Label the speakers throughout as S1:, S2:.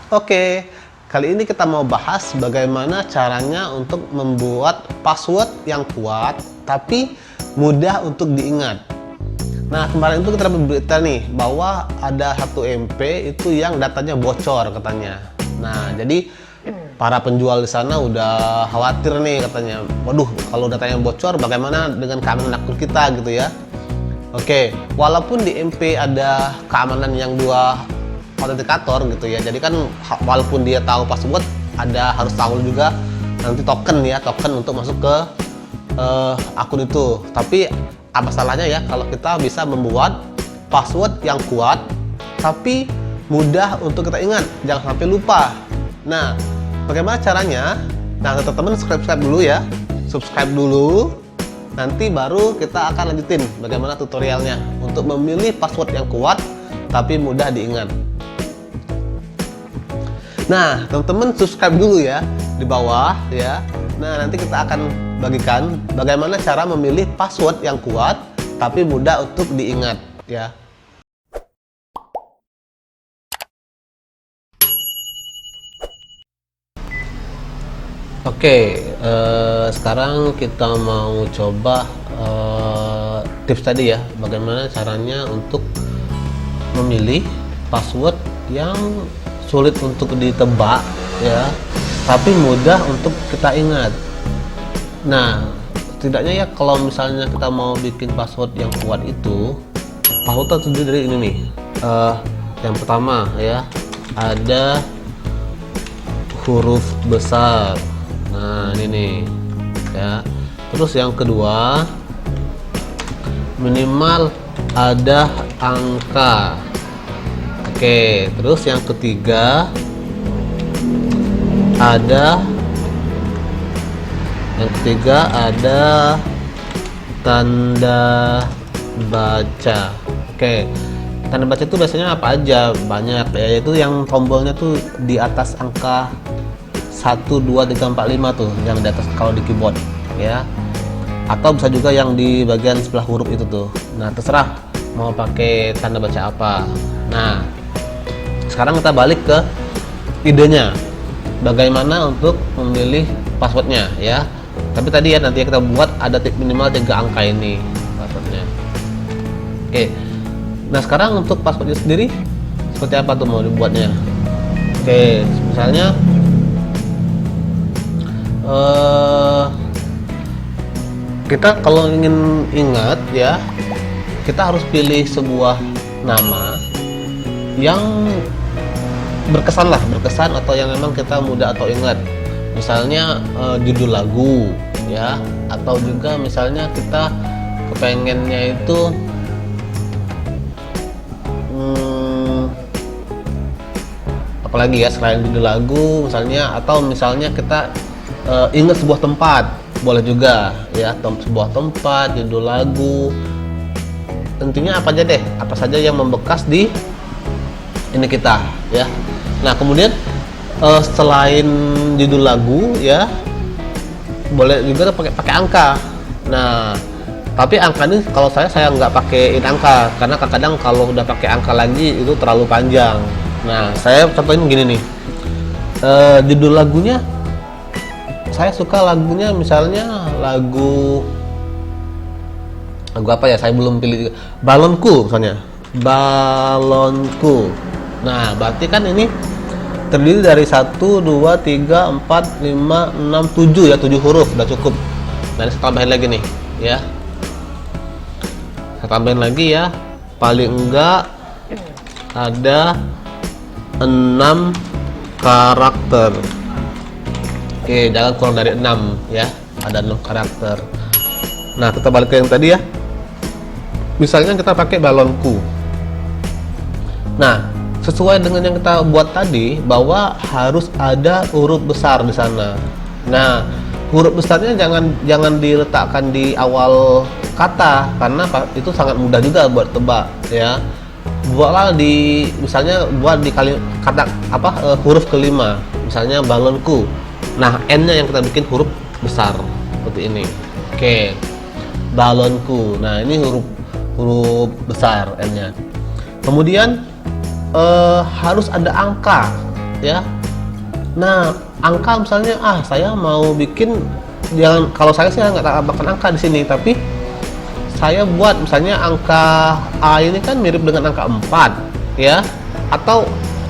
S1: Oke, kali ini kita mau bahas bagaimana caranya untuk membuat password yang kuat tapi mudah untuk diingat. Nah, kemarin itu kita dapat berita nih bahwa ada satu MP itu yang datanya bocor katanya. Nah, jadi para penjual di sana udah khawatir nih katanya. Waduh, kalau datanya bocor bagaimana dengan keamanan akun kita gitu ya. Oke, walaupun di MP ada keamanan yang dua autentikator gitu ya. Jadi kan walaupun dia tahu password, harus tahu juga nanti token untuk masuk ke akun itu. Tapi apa salahnya ya kalau kita bisa membuat password yang kuat tapi mudah untuk kita ingat, jangan sampai lupa. Nah, bagaimana caranya? Nah, teman-teman subscribe dulu ya. Subscribe dulu. Nanti baru kita akan lanjutin bagaimana tutorialnya untuk memilih password yang kuat tapi mudah diingat. Nah, teman-teman subscribe dulu ya di bawah ya. Nah, nanti kita akan bagikan bagaimana cara memilih password yang kuat tapi mudah untuk diingat ya. Oke, sekarang kita mau coba tips tadi ya, bagaimana caranya untuk memilih password yang sulit untuk ditebak ya, tapi mudah untuk kita ingat. Nah, setidaknya ya kalau misalnya kita mau bikin password yang kuat itu, password terdiri dari ini nih. Yang pertama ya, ada huruf besar. Nah, ini nih ya. Terus yang kedua, minimal ada angka. Oke, terus yang ketiga ada tanda baca. Oke, tanda baca itu biasanya apa aja? Banyak ya, yaitu yang tombolnya tuh di atas angka 1, 2, 3, 4, 5 tuh, yang di atas kalau di keyboard ya. Atau bisa juga yang di bagian sebelah huruf itu tuh. Nah, terserah mau pakai tanda baca apa. Nah, sekarang kita balik ke idenya, bagaimana untuk memilih passwordnya ya. Tapi tadi ya, nanti kita buat ada minimal 3 angka ini passwordnya. Oke, nah sekarang untuk passwordnya sendiri seperti apa tuh mau dibuatnya? Oke, misalnya kita kalau ingin ingat ya, kita harus pilih sebuah nama yang berkesan atau yang memang kita mudah atau ingat. Misalnya judul lagu ya, atau juga misalnya kita kepengennya itu apalagi ya selain judul lagu misalnya, atau misalnya kita ingat sebuah tempat, boleh juga ya, sebuah tempat, judul lagu, intinya apa aja deh, apa saja yang membekas di ini kita ya. Nah, kemudian selain judul lagu ya, boleh juga pakai angka. Nah, tapi angka ini kalau saya nggak pakein angka, karena kadang kalau udah pakai angka lagi itu terlalu panjang. Nah, saya contohin gini nih, judul lagunya saya suka lagunya misalnya lagu apa ya, saya belum pilih. Balonku misalnya, balonku. Nah, berarti kan ini terdiri dari 1, 2, 3, 4, 5, 6, 7 ya, 7 huruf udah cukup. Nah, saya tambahin lagi nih ya, saya tambahin lagi ya, paling enggak ada 6 karakter. Oke, jangan kurang dari 6 ya, ada 6 karakter. Nah, kita balik ke yang tadi ya, misalnya kita pakai balonku. Nah, sesuai dengan yang kita buat tadi, bahwa harus ada huruf besar di sana. Nah, huruf besarnya jangan diletakkan di awal kata, karena itu sangat mudah juga buat tebak ya. Buatlah misalnya buat di kata huruf kelima, misalnya balonku. Nah, N-nya yang kita bikin huruf besar seperti ini. Oke, balonku. Nah, ini huruf besar N-nya. Kemudian harus ada angka ya. Nah, angka misalnya saya mau bikin, jangan, kalau saya sih nggak tambahkan angka di sini, tapi saya buat misalnya angka A ini kan mirip dengan angka 4 ya, atau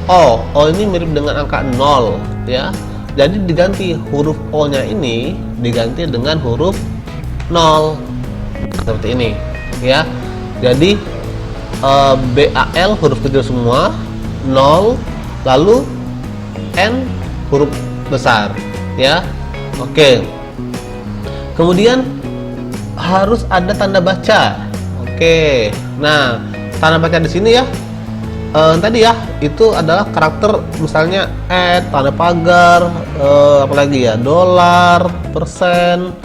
S1: O ini mirip dengan angka 0 ya. Jadi diganti huruf O nya ini diganti dengan huruf 0 seperti ini ya. Jadi BAL huruf kecil semua, 0, lalu N huruf besar ya. Oke. Kemudian harus ada tanda baca. Oke. Nah, tanda baca di sini ya. Tadi ya, itu adalah karakter misalnya tanda pagar, apalagi ya, dolar, persen,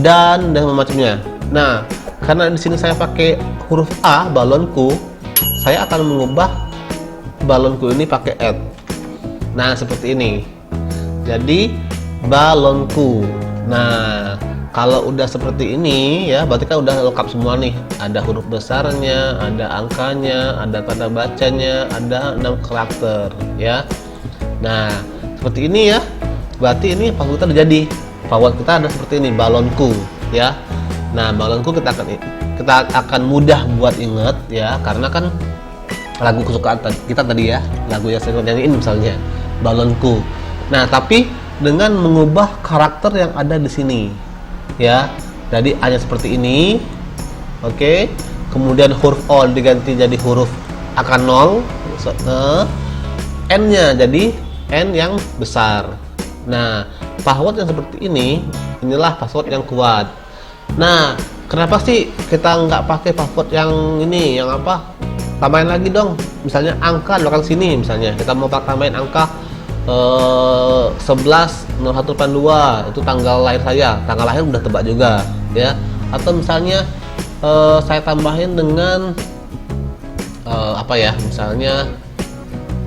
S1: dan macamnya. Nah, karena di sini saya pakai huruf A, balonku, saya akan mengubah balonku ini pakai @ Nah, seperti ini. Jadi balonku. Nah, kalau udah seperti ini ya, berarti kan udah lengkap semua nih. Ada huruf besarnya, ada angkanya, ada tanda bacanya, ada 6 karakter ya. Nah, seperti ini ya. Berarti ini password kita udah jadi. Password kita ada seperti ini, balonku ya. Nah, balonku kita akan mudah buat inget ya, karena kan lagu kesukaan kita tadi ya, lagu yang saya nyanyiin misalnya, balonku. Nah, tapi dengan mengubah karakter yang ada di sini ya. Jadi A-nya seperti ini. Oke. Kemudian huruf O diganti jadi huruf angka 0. N-nya jadi N yang besar. Nah, password yang seperti ini, inilah password yang kuat. Nah, kenapa sih kita nggak pakai password yang ini, yang apa? Tambahin lagi dong. Misalnya angka di belakang sini, misalnya kita mau tambahin angka 11/01/82, itu tanggal lahir saya. Tanggal lahir udah tebak juga ya. Atau misalnya saya tambahin dengan apa ya, misalnya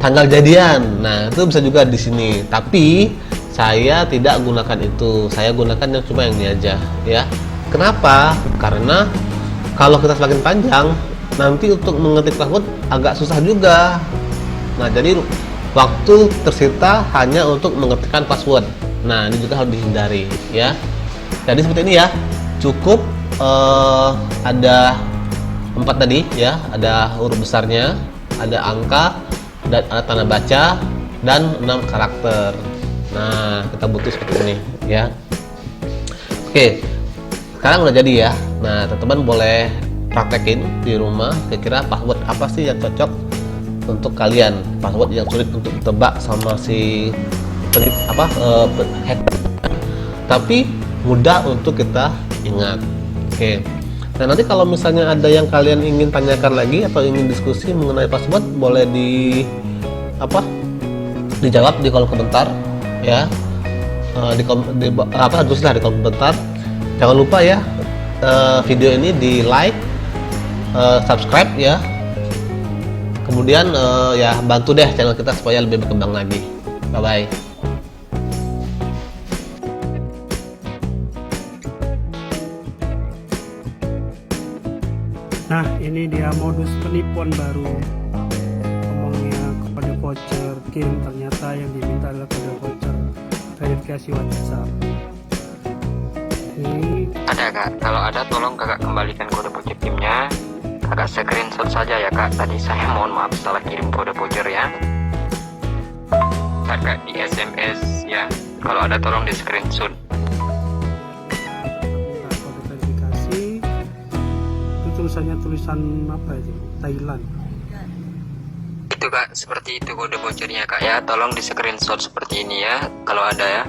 S1: tanggal jadian. Nah, itu bisa juga di sini, tapi saya tidak gunakan itu. Saya gunakan yang cuma yang ini aja ya. Kenapa? Karena kalau kita semakin panjang, nanti untuk mengetik password agak susah juga. Nah, jadi waktu tersita hanya untuk mengetikkan password. Nah, ini juga harus dihindari ya. Jadi seperti ini ya. Cukup ada 4 tadi ya. Ada huruf besarnya, ada angka, dan ada tanda baca, dan 6 karakter. Nah, kita butuh seperti ini ya. Oke. Sekarang udah jadi ya. Nah, teman-teman boleh praktekin di rumah. Kira-kira password apa sih yang cocok untuk kalian, password yang sulit untuk ditebak sama si hacker, tapi mudah untuk kita ingat. Oke. Nah, nanti kalau misalnya ada yang kalian ingin tanyakan lagi atau ingin diskusi mengenai password, boleh dijawab di kolom komentar ya. Tulislah di kolom komentar. Jangan lupa ya, video ini di like, subscribe ya. Kemudian ya bantu deh channel kita supaya lebih berkembang lagi. Bye bye.
S2: Nah, ini dia modus penipuan baru. Ngomongnya kode voucher kirim, ternyata yang diminta adalah kode voucher verifikasi WhatsApp. Ini
S3: ada kak, kalau ada tolong kakak kembalikan kode voucher timnya. Kakak screenshot saja ya kak. Tadi saya mohon maaf salah kirim kode voucher ya. Kakak di SMS ya. Kalau ada tolong di screenshot.
S2: minta kode verifikasi. Itu tulisannya tulisan apa itu? Thailand.
S3: Itu kak, seperti itu kode vouchernya kak ya. Tolong di screenshot seperti ini ya. Kalau ada ya.